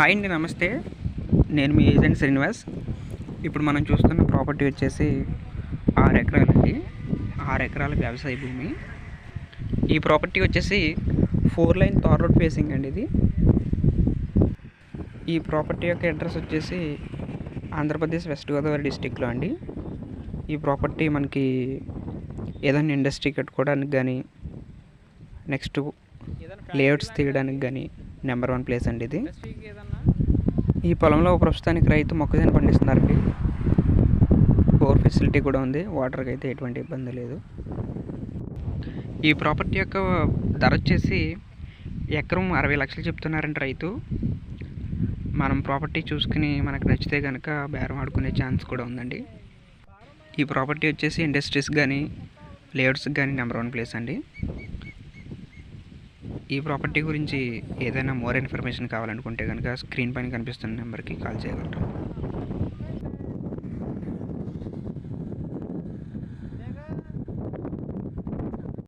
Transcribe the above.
Hi అండి, నమస్తే. నేను మీ ఏజెంట్ శ్రీనివాస్. ఇప్పుడు మనం చూస్తున్న ప్రాపర్టీ వచ్చేసి 6 ఎకరాలండి. 6 ఎకరాల వ్యవసాయ భూమి. ఈ ప్రాపర్టీ వచ్చేసి 4 లైన్ తార్ రోడ్ ఫేసింగ్ అండి. ఇది ఈ ప్రాపర్టీ యొక్క అడ్రస్ వచ్చేసి ఆంధ్రప్రదేశ్ వెస్ట్ గోదావరి డిస్టిక్లో అండి. ఈ ప్రాపర్టీ మనకి ఏదైనా ఇండస్ట్రీ కట్టుకోవడానికి కానీ, నెక్స్ట్ లేఅవుట్స్ తీయడానికి కానీ నెంబర్ 1 ప్లేస్ అండి ఇది. ఈ పొలంలో ప్రస్తుతానికి రైతు మొక్కజొన్న పండిస్తున్నారండి. బోర్ ఫెసిలిటీ కూడా ఉంది. వాటర్కి అయితే ఎటువంటి ఇబ్బంది లేదు. ఈ ప్రాపర్టీ యొక్క ధర వచ్చేసి ఎకరం 60 లక్షలు చెప్తున్నారండి రైతు. మనం ప్రాపర్టీ చూసుకుని మనకు నచ్చితే కనుక బేరం ఆడుకునే ఛాన్స్ కూడా ఉందండి. ఈ ప్రాపర్టీ వచ్చేసి ఇండస్ట్రీస్ కానీ లేఅవుట్స్కి కానీ నెంబర్ 1 ప్లేస్ అండి. ఈ ప్రాపర్టీ గురించి ఏదైనా మోర్ ఇన్ఫర్మేషన్ కావాలనుకుంటే కనుక స్క్రీన్ పైన కనిపిస్తున్న నెంబర్కి కాల్ చేయగలరు.